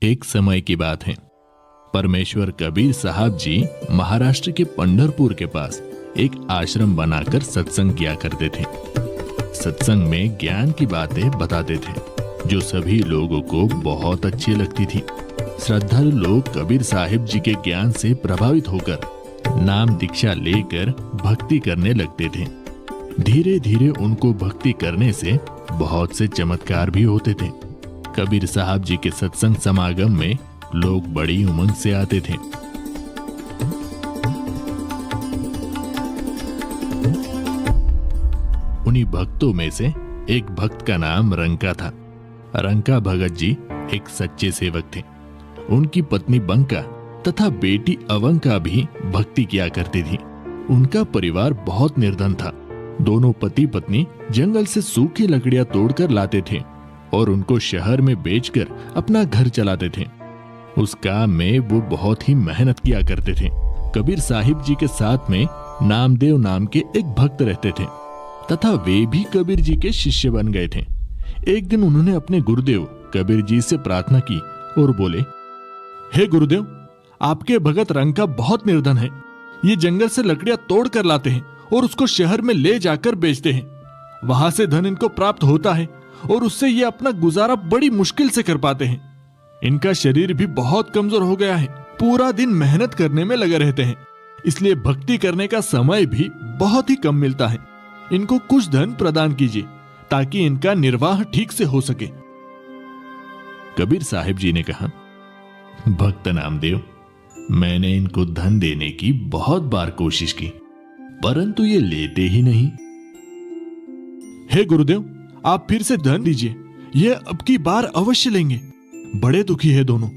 एक समय की बात है। परमेश्वर कबीर साहब जी महाराष्ट्र के पंढरपुर के पास एक आश्रम बनाकर सत्संग किया करते थे। सत्संग में ज्ञान की बातें बताते थे जो सभी लोगों को बहुत अच्छी लगती थी। श्रद्धालु लोग कबीर साहिब जी के ज्ञान से प्रभावित होकर नाम दीक्षा लेकर भक्ति करने लगते थे। धीरे धीरे उनको भक्ति करने से बहुत से चमत्कार भी होते थे। कबीर साहब जी के सत्संग समागम में लोग बड़ी उमंग से आते थे। उन्हीं भक्तों में से एक भक्त का नाम रंका था। रंका भगत जी एक सच्चे सेवक थे। उनकी पत्नी बंका तथा बेटी अवंका भी भक्ति किया करती थी। उनका परिवार बहुत निर्धन था। दोनों पति पत्नी जंगल से सूखी लकड़ियां तोड़कर लाते थे और उनको शहर में बेचकर अपना घर चलाते थे। उस काम में वो बहुत ही मेहनत किया करते थे। कबीर साहिब जी के साथ में नामदेव नाम के एक भक्त रहते थे तथा वे भी कबीर जी के शिष्य बन गए थे। एक दिन उन्होंने अपने गुरुदेव कबीर जी से प्रार्थना की और बोले, हे गुरुदेव, आपके भगत रंका बहुत निर्धन है। ये जंगल से लकड़ियां तोड़ कर लाते हैं और उसको शहर में ले जाकर बेचते हैं। वहां से धन इनको प्राप्त होता है और उससे ये अपना गुजारा बड़ी मुश्किल से कर पाते हैं। इनका शरीर भी बहुत कमजोर हो गया है। पूरा दिन मेहनत करने में लगे रहते हैं, इसलिए भक्ति करने का समय भी बहुत ही कम मिलता है। इनको कुछ धन प्रदान कीजिए ताकि इनका निर्वाह ठीक से हो सके। कबीर साहिब जी ने कहा, भक्त नामदेव, मैंने इनको धन देने की बहुत बार कोशिश की, परंतु ये लेते ही नहीं। हे गुरुदेव, आप फिर से धन दीजिए, ये अब की बार अवश्य लेंगे। बड़े दुखी है दोनों।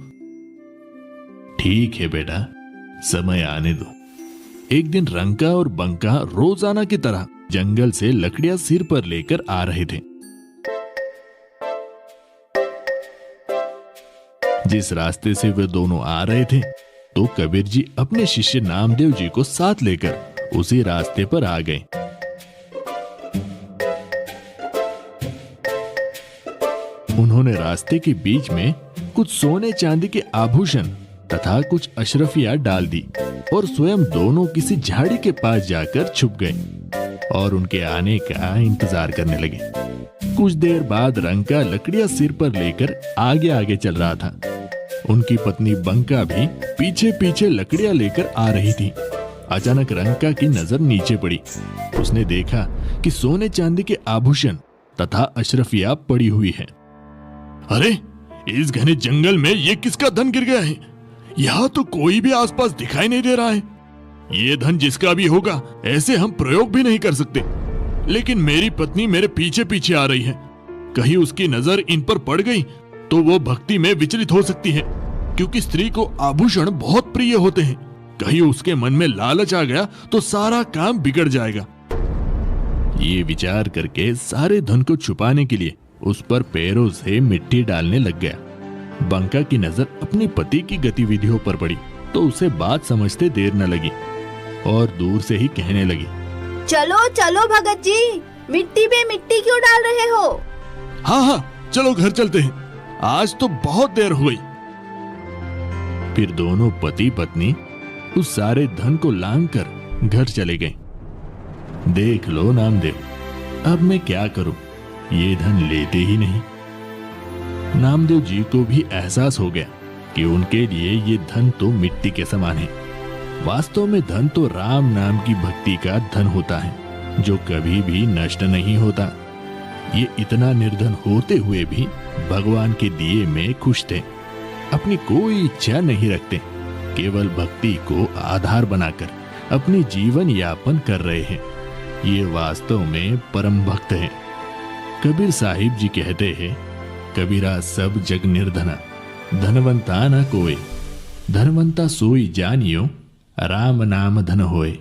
ठीक है बेटा, समय आने दो। एक दिन रंका और बंका रोजाना की तरह जंगल से लकड़ियां सिर पर लेकर आ रहे थे। जिस रास्ते से वे दोनों आ रहे थे तो कबीर जी अपने शिष्य नामदेव जी को साथ लेकर उसी रास्ते पर आ गए। उन्होंने रास्ते के बीच में कुछ सोने चांदी के आभूषण तथा कुछ अशरफियां डाल दी और स्वयं दोनों किसी झाड़ी के पास जाकर छुप गए और उनके आने का इंतजार करने लगे। कुछ देर बाद रंका लकड़ियां सिर पर लेकर आगे आगे चल रहा था। उनकी पत्नी बंका भी पीछे पीछे लकड़ियां लेकर आ रही थी। अचानक रंका की नजर नीचे पड़ी। उसने देखा कि सोने चांदी के आभूषण तथा अशरफियां पड़ी हुई है। अरे, इस घने जंगल में ये किसका धन गिर गया है? यहाँ तो कोई भी आसपास दिखाई नहीं दे रहा है। ये धन जिसका भी होगा, ऐसे हम प्रयोग भी नहीं कर सकते। लेकिन मेरी पत्नी मेरे पीछे पीछे आ रही है। कहीं उसकी नजर इन पर पड़ गई तो वो भक्ति में विचलित हो सकती है, क्योंकि स्त्री को आभूषण बहुत प्रिय होते हैं। कहीं उसके मन में लालच आ गया तो सारा काम बिगड़ जाएगा। ये विचार करके सारे धन को छुपाने के लिए उस पर पैरों से मिट्टी डालने लग गया। बंका की नजर अपनी पति की गतिविधियों पर पड़ी तो उसे बात समझते देर न लगी और दूर से ही कहने लगी, चलो चलो भगत जी, मिट्टी पे मिट्टी क्यों डाल रहे हो? हाँ हाँ, चलो घर चलते हैं, आज तो बहुत देर हो गई। फिर दोनों पति पत्नी उस सारे धन को लांग कर घर चले गए। देख लो नामदेव, अब मैं क्या करूं, ये धन लेते ही नहीं। नामदेव जी को भी एहसास हो गया कि उनके लिए ये धन तो मिट्टी के समान है। वास्तव में धन तो राम नाम की भक्ति का धन होता है जो कभी भी नष्ट नहीं होता। ये इतना निर्धन होते हुए भी भगवान के दिए में खुश थे। अपनी कोई इच्छा नहीं रखते, केवल भक्ति को आधार बनाकर अपनी जीवन यापन कर रहे हैं। ये वास्तव में परम भक्त हैं। कबीर साहिब जी कहते हैं, कबीरा सब जग निर्धना, धनवंता न कोय, धनवंता सोई जानियो, राम नाम धन होए।